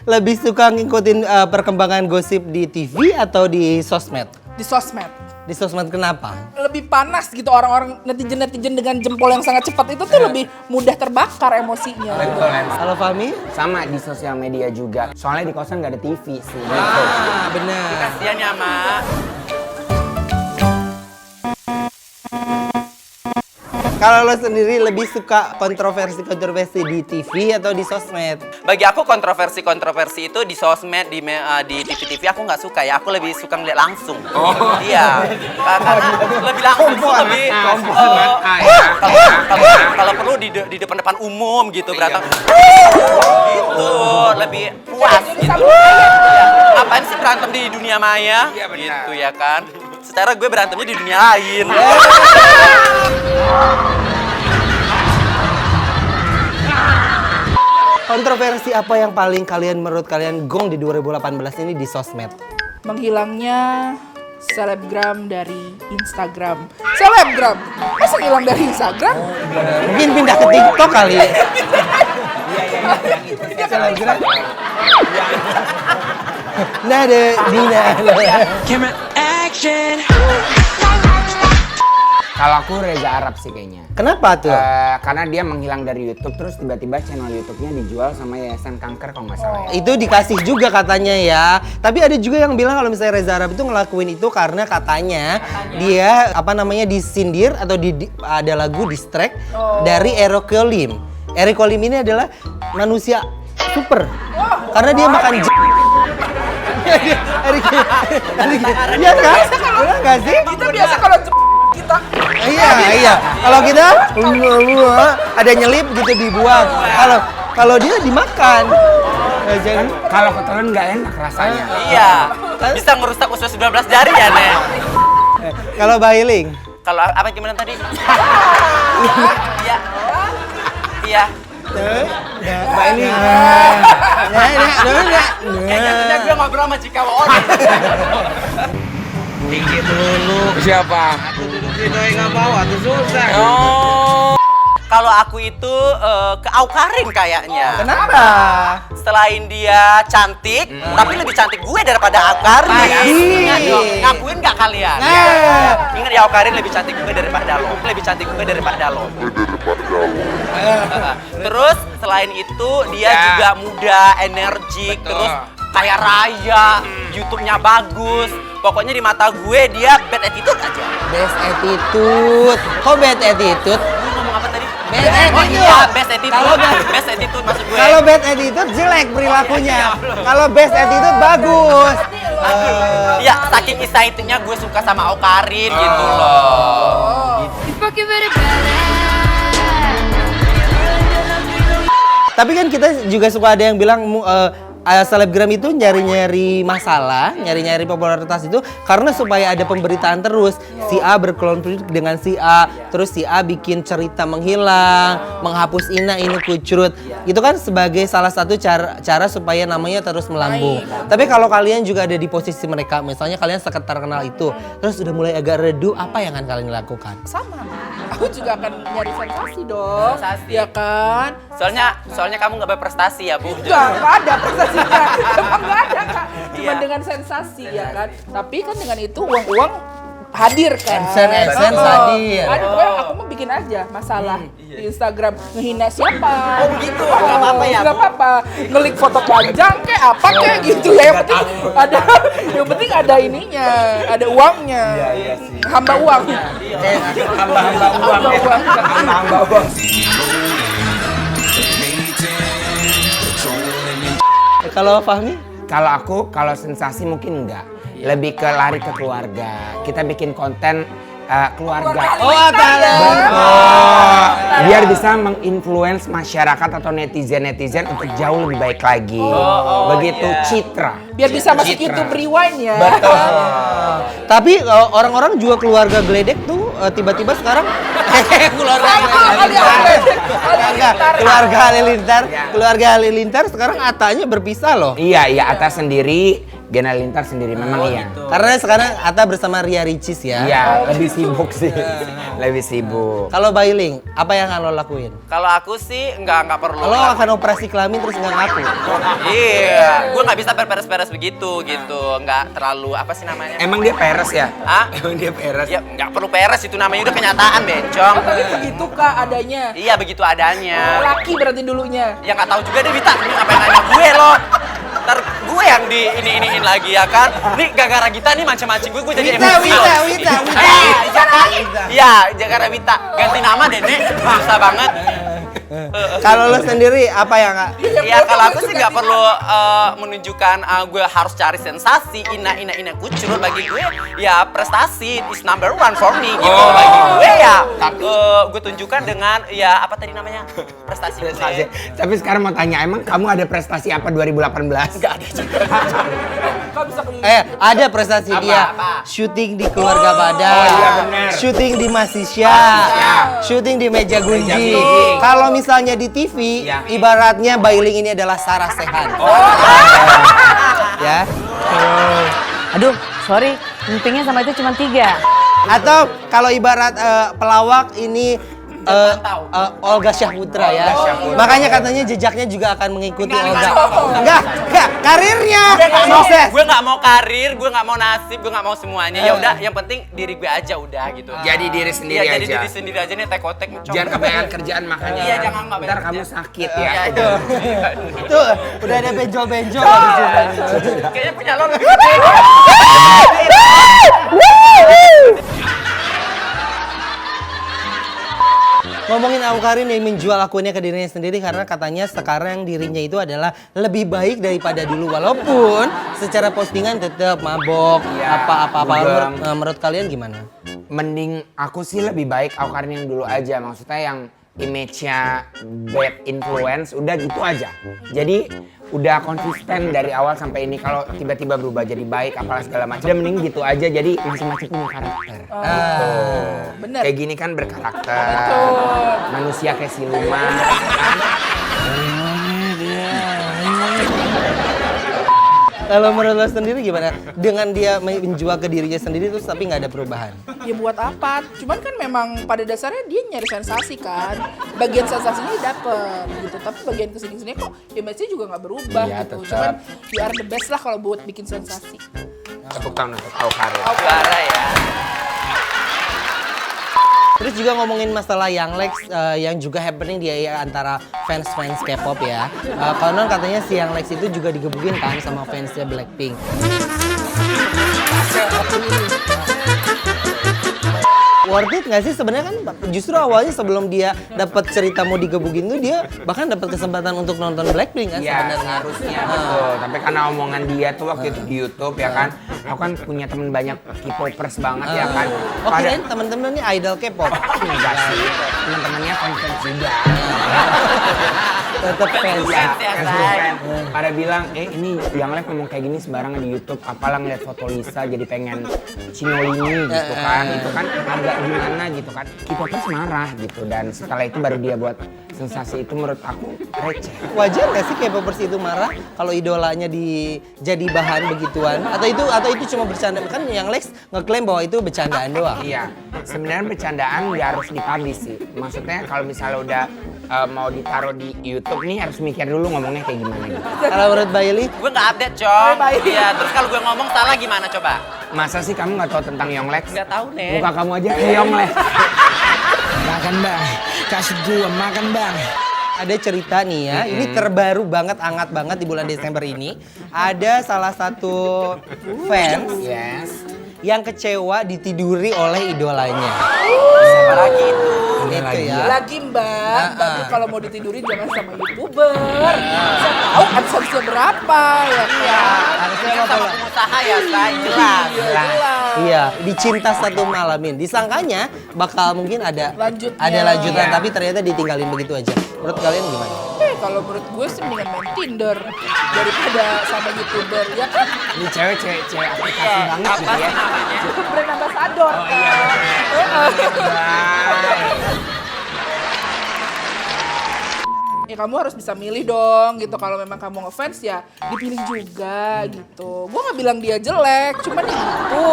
Lebih suka ngikutin perkembangan gosip di TV atau di sosmed? Di sosmed. Di sosmed kenapa? Lebih panas gitu orang-orang netizen dengan jempol yang sangat cepat itu tuh lebih mudah terbakar emosinya. Betul. Kalau Fahmi? Sama di sosial media juga. Soalnya di kosan nggak ada TV sih. Benar. Kasian ya, Mak. Kalau lo sendiri lebih suka kontroversi di TV atau di sosmed? Bagi aku kontroversi itu di sosmed, di TV-TV aku nggak suka ya. Aku lebih suka ngeliat langsung. Iya. Karena lebih langsung tuh lebih. Kalau perlu di depan umum gitu berantem. Gitu, lebih puas gitu. Ngapain sih berantem di dunia maya? Gitu ya kan. Secara gue berantemnya di dunia lain. Kontroversi apa yang paling menurut kalian gong di 2018 ini di sosmed? Menghilangnya selebgram dari Instagram. Selebgram? Masa hilang dari Instagram? Mungkin pindah ke TikTok kali. Selebgram. Nah, Dina. Kalau aku Reza Arab sih kayaknya. Kenapa tuh? Karena dia menghilang dari YouTube terus tiba-tiba channel YouTube-nya dijual sama Yayasan Kanker kalau nggak salah. Itu dikasih juga katanya ya. Tapi ada juga yang bilang kalau misalnya Reza Arab itu ngelakuin itu karena katanya dia disindir atau ada lagu diss track dari Eric Colim. Eric Colim ini adalah manusia super. Karena dia makan Iya kan? Benar nggak sih? Kita biasa kalau kita Iya. Kalau kita ada nyelip gitu dibuang. Kalau dia dimakan. Kalau ketelan nggak enak rasanya. Iya. Bisa ngerusak usus 12 jari ya, Nek. Kalau Bailing, Kalau apa gimana tadi? Iya. Iya. Bailing. Kayaknya gue ngobrol sama Cika Waon. Dikit dulu. Siapa? Dudukin doi nggak mau, atuh susah. Oh. Kalau aku itu ke Aukarin kayaknya. Kenapa? Selain dia cantik, tapi lebih cantik gue daripada Aukarin. Ingat dong, ngakuin nggak kalian? Ingat ya, Aukarin lebih cantik gue daripada lo. Terus selain itu dia juga muda, energik, terus kaya raya, YouTube-nya bagus. Pokoknya di mata gue dia bad attitude aja. Best attitude. Kok bad attitude? Gue ngomong apa tadi? Bad attitude. Oh iya, best attitude. Best attitude maksud gue. Kalau bad attitude jelek perilakunya. Kalau best attitude bagus. Ya, saking excitednya gue suka sama Aukarin gitu loh. Tapi kan kita juga suka ada yang bilang selebgram itu nyari-nyari masalah, nyari-nyari popularitas itu karena supaya ada pemberitaan terus. Si A berkonflik dengan si A, terus si A bikin cerita menghilang, menghapus ini kucrut. Itu kan sebagai salah satu cara supaya namanya terus melambung. Tapi kalau kalian juga ada di posisi mereka, misalnya kalian sekitar kenal itu, terus udah mulai agak redup, apa yang akan kalian lakukan? sama. Aku juga akan nyari sensasi dong. Sensasi. Ya kan? Soalnya kamu nggak berprestasi ya, Bu. Enggak ada prestasinya. Emang nggak ada, Kak. Cuma Iya. dengan sensasi ya kan. Tapi kan dengan itu uang hadir kan. AdSense hadir. Aduh, pokoknya aku mau bikin aja masalah di Instagram ngehina siapa. Oh, begitu. Nggak apa-apa ya, Bu? Nggak apa-apa. Ngelik foto panjang kayak apa kayak gitu ya. Yang penting ada ininya, ada uangnya. Hamba uang. Hamba uang. Kalau Fahmi? Kalau sensasi mungkin enggak. Lebih ke lari ke keluarga. Kita bikin konten keluarga. Oh, Biar bisa menginfluence masyarakat atau netizen untuk jauh lebih baik lagi. Begitu citra. Biar bisa masuk YouTube Rewind ya. Tapi orang-orang juga keluarga geledek tuh tiba-tiba sekarang keluarga halilintar sekarang atanya berpisah loh. Iya, Atta sendiri Gena Lintar sendiri memang iya. Karena sekarang Atta bersama Ria Ricis ya. Iya, lebih sibuk sih. Lebih sibuk. Kalau Bailing, apa yang akan lo lakuin? Kalau aku sih nggak perlu. Lo akan operasi kelamin terus nggak ngaku? Iya, gue nggak bisa berperes-peres begitu gitu, nggak terlalu apa sih namanya? Emang dia peres ya? Hah? Emang dia peres? Ya nggak perlu peres, itu namanya udah kenyataan, bencong. Tapi begitu Kak adanya. Iya begitu adanya. Laki berarti dulunya. Ya nggak tahu juga deh Wita, ini ngapain nanya gue lo? Ntar gue yang di iniin lagi ya kan? Nih gara-gara Gita nih mancing-mancing gue jadi emosi loh. Wita. Iya, gara-gara Wita ganti nama deh nek, susah banget. Kalau lo sendiri apa yang nggak? Ya kalau aku sih nggak perlu menunjukkan gue harus cari sensasi, ina kucur bagi gue ya prestasi is number one for me gitu bagi gue ya. Gue tunjukkan dengan ya apa tadi namanya prestasi gue. Tapi sekarang mau tanya, emang kamu ada prestasi apa 2018? Nggak ada juga. Kau bisa keliling. Ada prestasi dia. Syuting di Keluarga Pada. Oh, iya benar. Syuting di Masisya. Syuting di Meja Gunji. Kalau misalnya di TV, Ya. ibaratnya Bailing ini adalah Sarah Sechan. Ya. Aduh, sorry, meetingnya sama itu cuma 3. Atau kalau ibarat pelawak ini Olga Syahputra ya. Makanya katanya jejaknya juga akan mengikuti Olga. Enggak, karirnya sukses. Gue nggak mau karir, gue nggak mau nasib, gue nggak mau semuanya. Ya udah, yang penting diri gue aja udah gitu. Jadi diri sendiri Iya, jadi aja. diri sendiri aja nih tek-otek. Jangan kebanyakan kerjaan makanya. Iya, jangan kebanyakan Ntar kamu kerjaan. sakit ya. Iya, itu. Tuh, udah ada benjol-benjol di sini. Kayaknya punya lo. Ngomongin Awkarin yang menjual akunnya ke dirinya sendiri karena katanya sekarang dirinya itu adalah lebih baik daripada dulu walaupun secara postingan tetap mabok apa-apa. Menurut kalian gimana? Mending aku sih lebih baik Awkarin yang dulu aja. Maksudnya yang image-nya bad influence udah gitu aja. Jadi udah konsisten dari awal sampai ini. Kalau tiba-tiba berubah jadi baik apalah segala macam, udah mending gitu aja. Jadi masing-masing punya karakter. Bener. Kayak gini kan berkarakter. Manusia kayak siluman. Kan? Kalau menurut lo sendiri gimana? Dengan dia menjual ke dirinya sendiri terus tapi nggak ada perubahan? Ya buat apa? Cuman kan memang pada dasarnya dia nyari sensasi kan. Bagian sensasinya dapet gitu. Tapi bagian kesini-sini kok image-nya juga nggak berubah Iya, gitu. tetap. Cuman you are the best lah kalau buat bikin sensasi. Tepuk tangan untuk Awkarin. Juara ya. Terus juga ngomongin masalah Young Lex yang juga happening di antara fans-fans K-pop ya. Konon katanya si Young Lex itu juga digebukin kan sama fansnya Blackpink. Worth it nggak sih sebenarnya kan justru awalnya sebelum dia dapat cerita mau digebukin tuh dia bahkan dapat kesempatan untuk nonton Blackpink kan Iya, sebenarnya. harusnya betul. Tapi karena omongan dia tuh waktu itu di YouTube ya kan. Aku kan punya temen banyak K-popers banget ya kan. Oh kirain teman-teman nih idol K-pop. Enggak sih. Temen-temennya fans juga. Tetap fans. ya, say. Pada bilang, ini yang live ngomong kayak gini sembarangan di YouTube. Apalah ngeliat foto Lisa jadi pengen cingolini gitu kan. Itu kan agak gimana gitu kan. K-popers marah gitu. Dan setelah itu baru dia buat sensasi itu menurut aku receh. Wajar nggak sih K-popers itu marah kalau idolanya jadi bahan begituan? Atau itu cuma bercanda? Kan yang Lex ngeklaim bahwa itu bercandaan doang. Iya, sebenarnya bercandaan nggak harus dipublish sih. Maksudnya kalau misalnya udah mau ditaruh di YouTube nih harus mikir dulu ngomongnya kayak gimana gitu. Kalau menurut Bailey, Gue nggak update, Cong. Iya, terus kalau gue ngomong salah gimana coba? Masa sih kamu nggak tahu tentang Yonglex? Nggak tahu, Nen. Muka kamu aja kayak Yonglex. Makan bang, kasih gua makan bang. ada cerita nih ya, ini terbaru banget, hangat banget di bulan Desember ini. Ada salah satu fans yang kecewa ditiduri oleh idolanya. Siapa lagi itu? Gitu ya. Lagi mbak, tapi kalau mau ditidurin jangan sama youtuber. Saya tahu adsense-nya berapa ya kan. Harusnya Ini apa sama Pak? pengusaha ya, say. Jelas. Jelas. Iya, dicinta satu malamin. Disangkanya bakal mungkin ada Lanjutnya. lanjutan, tapi ternyata ditinggalin begitu aja. Menurut kalian gimana? Kalau menurut gue sih mendingan main Tinder daripada sama youtuber ya kan. Ini cewek aplikasi banget Apa gitu ya. sih namanya? Brand ambassador kan. ya kamu harus bisa milih dong gitu. Kalau memang kamu ngefans ya dipilih juga gitu. Gue nggak bilang dia jelek, cuman gitu.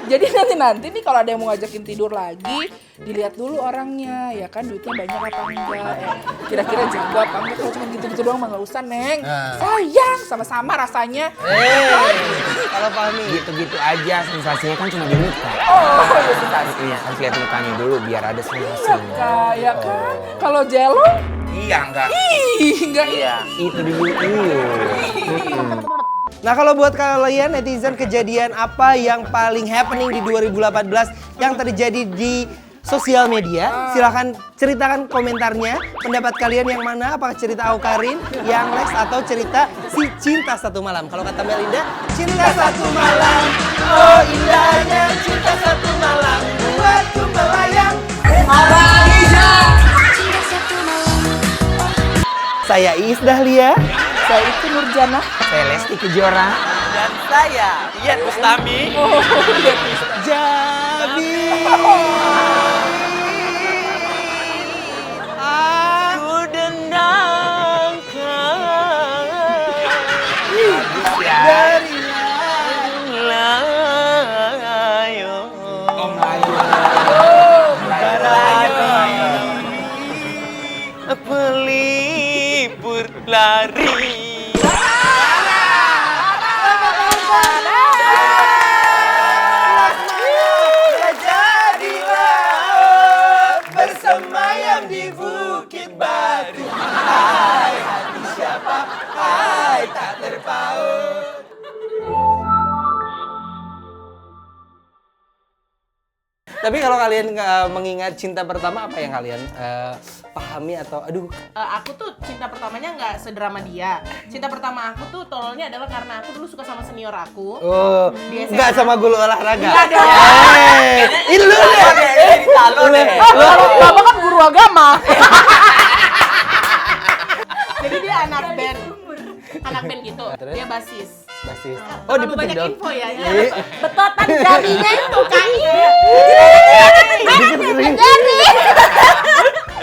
Jadi nanti nih kalau ada yang mau ngajakin tidur lagi, dilihat dulu orangnya, ya kan duitnya banyak apa enggak, kira-kira jago apa enggak. Kalau cuma gitu-gitu doang mah nggak usah Neng. Sayang, sama-sama rasanya. Kalau Fahmi Gitu-gitu aja, sensasinya kan cuma di muka. Oh, ya sensasi. Iya, harus lihat mukanya dulu biar ada Iya sensasinya. kak, ya kan. Kalau Jelo, Iya, enggak. enggak iya. Itu dulu dulu. Nah kalau buat kalian netizen, kejadian apa yang paling happening di 2018 yang terjadi di sosial media? Silahkan ceritakan komentarnya. Pendapat kalian yang mana? Apakah cerita Awkarin, yang Lex, atau cerita si Cinta Satu Malam? Kalau kata Melinda, Cinta Satu Malam, oh indahnya cinta satu malam, buatku melayang. Saya Iis Dahlia. Saya itu Nurjana. Saya Lesti Kejora. Dan saya Ian Bustami. Jadi Aku dendangkan dari layo. Pelipur lari. bersemayam di Bukit Batu. Hai hati siapa? Hai tak terpaut. Tapi kalau kalian mengingat cinta pertama, apa yang kalian pahami atau aduh? Aku tuh cinta pertamanya nggak sedrama dia. Cinta pertama aku tuh tololnya adalah karena aku dulu suka sama senior aku. Oh, Di SMA. enggak sama guru olahraga. Iya dong. Ini lu deh. Bapak kan guru agama. Jadi dia anak band gitu. Dia basis. Basis. Oh, di banyak Pedok. info ya. Iya. Betotan jarinya itu kayaknya.